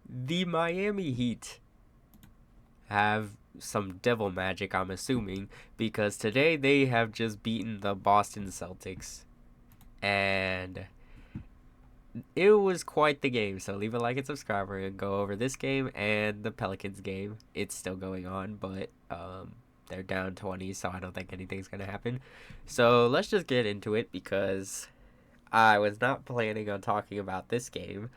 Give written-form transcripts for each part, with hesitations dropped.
The Miami Heat have some devil magic, I'm assuming, because today they have just beaten the Boston Celtics. And it was quite the game. So leave a like and subscribe. We're going to go over this game and the Pelicans game. It's still going on, but they're down 20, so I don't think anything's going to happen. So let's just get into it because I was not planning on talking about this game.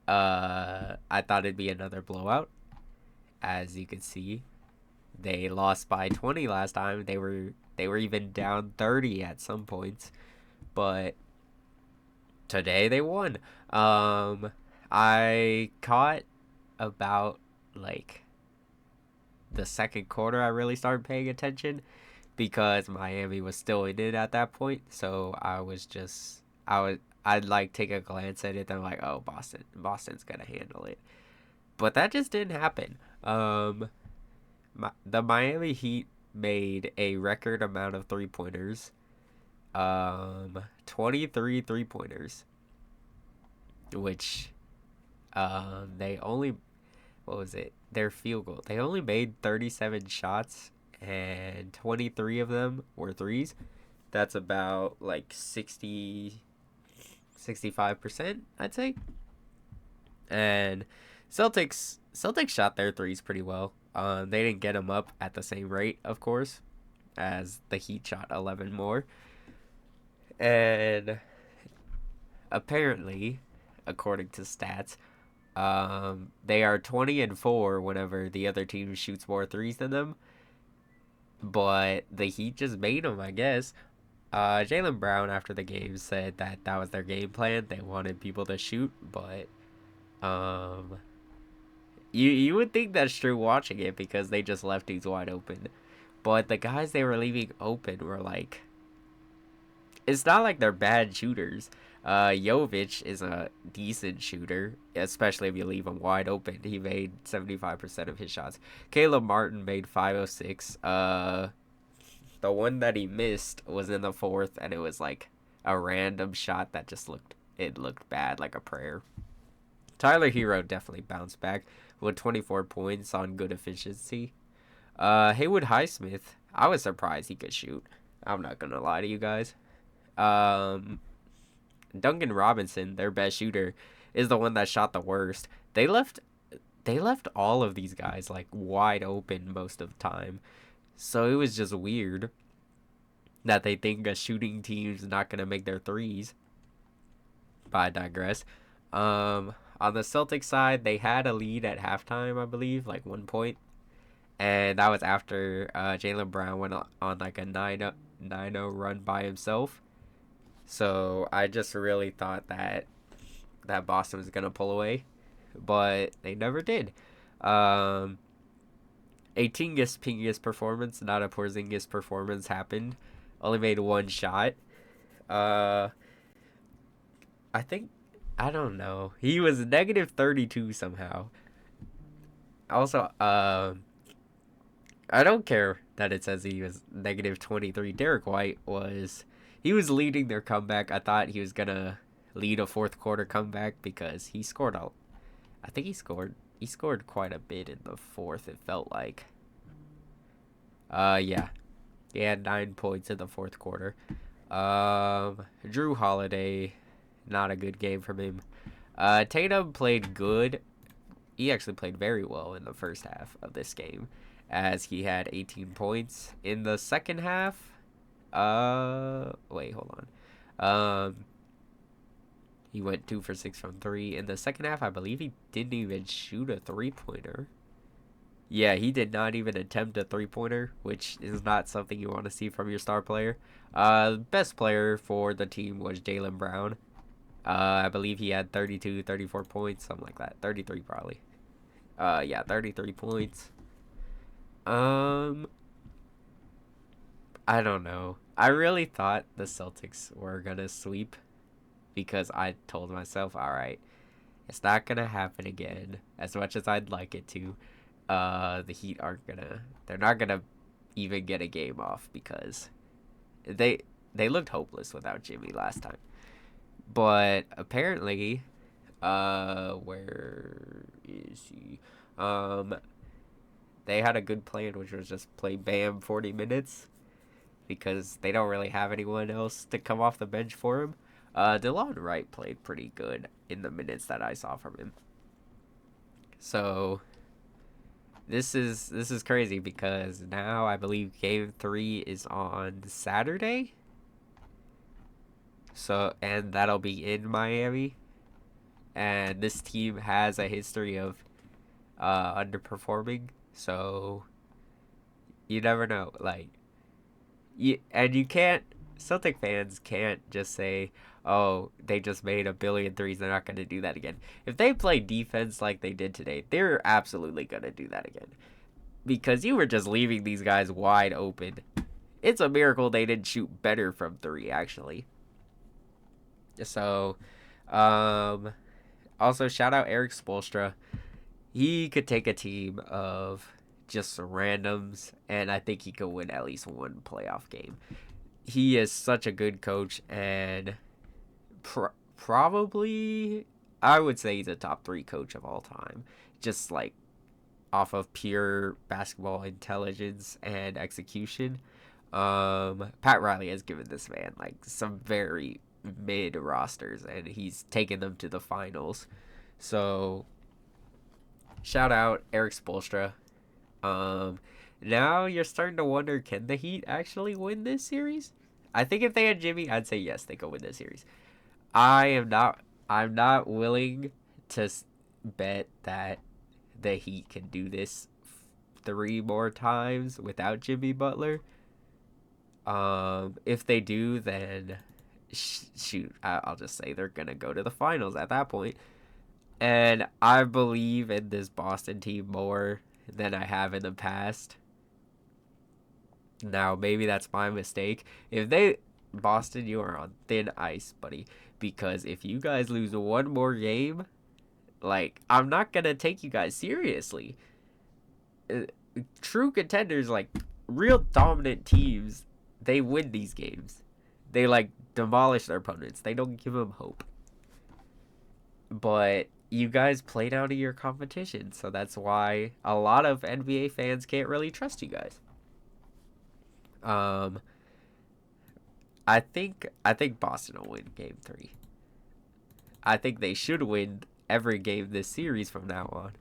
I thought it'd be another blowout. As you can see, they lost by 20 last time. They were even down 30 at some points, but today they won. I caught about like the second quarter. I really started paying attention because Miami was still in it at that point. So I'd like take a glance at it. And I'm like, oh, Boston's gonna handle it. But that just didn't happen. The Miami Heat made a record amount of 3 pointers. 23 3 pointers, which they only, what was it? Their field goal. They only made 37 shots, and 23 of them were threes. That's about like 65%, I'd say. And Celtics shot their threes pretty well. They didn't get them up at the same rate, of course, as the Heat shot 11 more. And apparently, according to stats, they are 20-4 whenever the other team shoots more threes than them. But the Heat just made them, I guess. Jaylen Brown after the game said that that was their game plan. They wanted people to shoot, but um, you would think that's true watching it because they just left these wide open. But the guys they were leaving open were like, it's not like they're bad shooters. Jovic is a decent shooter, especially if you leave him wide open. He made 75% of his shots. Caleb Martin made 506. The one that he missed was in the fourth, and it was like a random shot that just looked bad, like a prayer. Tyler Hero definitely bounced back with 24 points on good efficiency. Haywood Highsmith, I was surprised he could shoot. I'm not gonna lie to you guys. Um, Duncan Robinson, their best shooter, is the one that shot the worst. They left all of these guys like wide open most of the time. So it was just weird that they think a shooting team's not gonna make their threes. But I digress. On the Celtics side, they had a lead at halftime, I believe, like 1 point, and that was after Jaylen Brown went on like a 9-0 run by himself. So I just really thought that Boston was gonna pull away, but they never did. Um, a Tingus Pingus performance, not a Porzingis performance, happened. Only made one shot. Uh, I think I don't know. He was negative 32 somehow. Also, I don't care that it says he was negative 23. Derek White was, he was leading their comeback. I thought he was gonna lead a fourth quarter comeback because he scored all. I think he scored quite a bit in the fourth. It felt like. Yeah, he had 9 points in the fourth quarter. Drew Holiday, not a good game from him. Tatum played good. He actually played very well in the first half of this game, as he had 18 points. In the second half, wait, hold on. He went 2 for 6 from three. In the second half, I believe he didn't even shoot a 3 pointer. Yeah, he did not even attempt a 3 pointer, which is not something you want to see from your star player. Best player for the team was Jaylen Brown. I believe he had 32, 34 points, something like that. 33 probably. Yeah, 33 points. Um, I don't know. I really thought the Celtics were gonna sweep because I told myself, all right, it's not gonna happen again. As much as I'd like it to, the Heat aren't gonna. They're not gonna even get a game off because they they looked hopeless without Jimmy last time. But apparently, where me see. Um, they had a good plan, which was just play Bam 40 minutes because they don't really have anyone else to come off the bench for him. DeLon Wright played pretty good in the minutes that I saw from him. So this is crazy because now I believe Game 3 is on Saturday. So and that'll be in Miami. And this team has a history of underperforming. So you never know. Like you can't. Celtic fans can't just say, "Oh, they just made 1,000,000,000 threes. They're not going to do that again." If they play defense like they did today, they're absolutely going to do that again. Because you were just leaving these guys wide open. It's a miracle they didn't shoot better from three, actually. So, also shout out Eric Spoelstra. He could take a team of just randoms, and I think he could win at least one playoff game. He is such a good coach, and probably, I would say he's a top 3 coach of all time. Just like off of pure basketball intelligence and execution. Pat Riley has given this man like some very mid rosters, and he's taken them to the finals. So shout out Eric Spoelstra. Now you're starting to wonder, can the Heat actually win this series? I think if they had Jimmy, I'd say yes, they could win this series. I'm not willing to bet that the Heat can do this 3 more times without Jimmy Butler. If they do, then shoot, I'll just say they're gonna go to the finals at that point. And I believe in this Boston team more than I have in the past. Now, maybe that's my mistake. Boston, you are on thin ice, buddy. Because if you guys lose one more game, like, I'm not going to take you guys seriously. True contenders, like, real dominant teams, they win these games. They, like, demolish their opponents. They don't give them hope. But you guys play down to your competition, so that's why a lot of NBA fans can't really trust you guys. I think Boston will win Game 3. I think they should win every game this series from now on,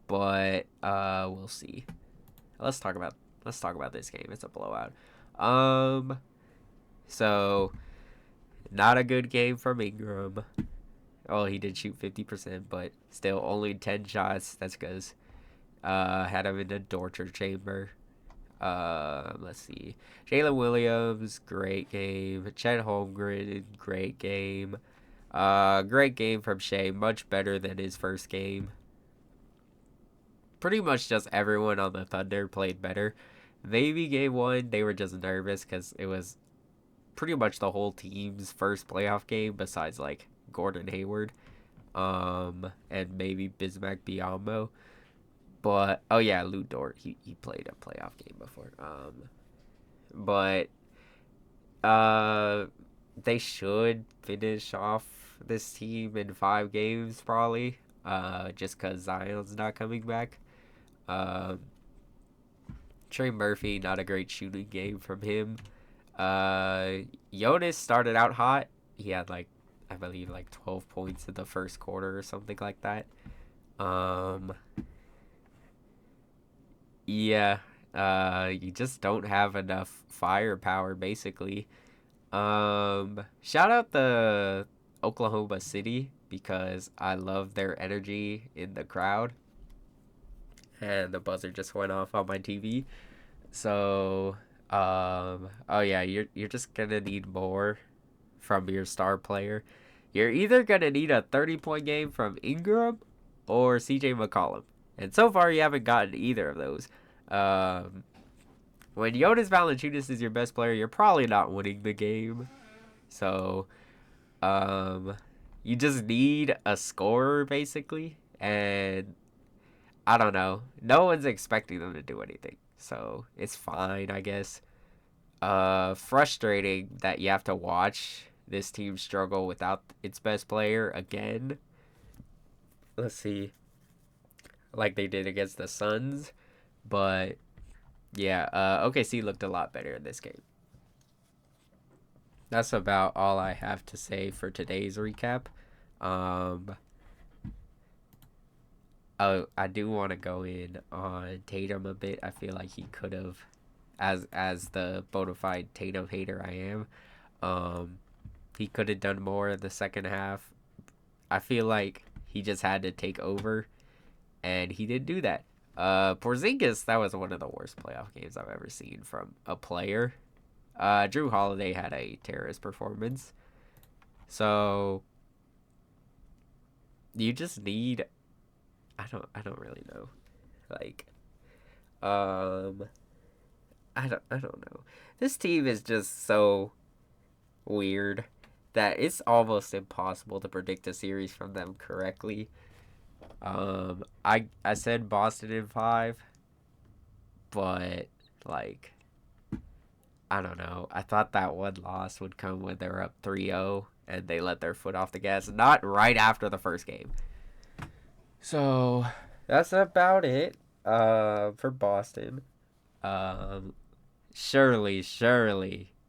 but we'll see. Let's talk about this game. It's a blowout. So not a good game from Ingram. Oh, he did shoot 50%, but still only 10 shots. That's because had him in the torture chamber. Let's see. Jalen Williams, great game. Chet Holmgren, great game. Great game from Shea. Much better than his first game. Pretty much just everyone on the Thunder played better. Maybe game 1, they were just nervous because it was pretty much the whole team's first playoff game besides, like, Gordon Hayward. And maybe Bismack Biyombo. But, oh yeah, Lou Dort, he played a playoff game before. But they should finish off this team in 5 games, probably. Just because Zion's not coming back. Trey Murphy, not a great shooting game from him. Jonas started out hot. He had, like, I believe, like 12 points in the first quarter or something like that. Yeah, you just don't have enough firepower, basically. Shout out the Oklahoma City because I love their energy in the crowd. And the buzzer just went off on my TV. So, oh yeah, you're just gonna need more from your star player. You're either gonna need a 30-point game from Ingram or CJ McCollum. And so far, you haven't gotten either of those. When Jonas Valanciunas is your best player, you're probably not winning the game. So, you just need a scorer, basically. And, I don't know. No one's expecting them to do anything. So, it's fine, I guess. Frustrating that you have to watch this team struggle without its best player again. Let's see. like they did against the Suns. But yeah, OKC looked a lot better in this game. That's about all I have to say for today's recap. Um, I do want to go in on Tatum a bit. I feel like he could have, as the bona fide Tatum hater I am, um, he could have done more in the second half. I feel like he just had to take over, and he didn't do that. Porzingis, that was one of the worst playoff games I've ever seen from a player. Drew Holiday had a terrorist performance. So you just need I don't really know. Like um I don't know. This team is just so weird that it's almost impossible to predict a series from them correctly. I said Boston in 5, but like I don't know. I thought that one loss would come when they were up 3-0 and they let their foot off the gas, not right after the first game. So that's about it for Boston. Um, surely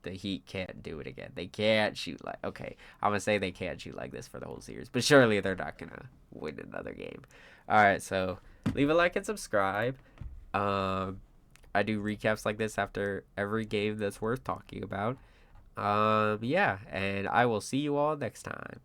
the Heat can't do it again. They can't shoot like okay. I'm gonna say they can't shoot like this for the whole series, but surely they're not gonna win another game. All right, so leave a like and subscribe. Um, I do recaps like this after every game that's worth talking about. Yeah, and I will see you all next time.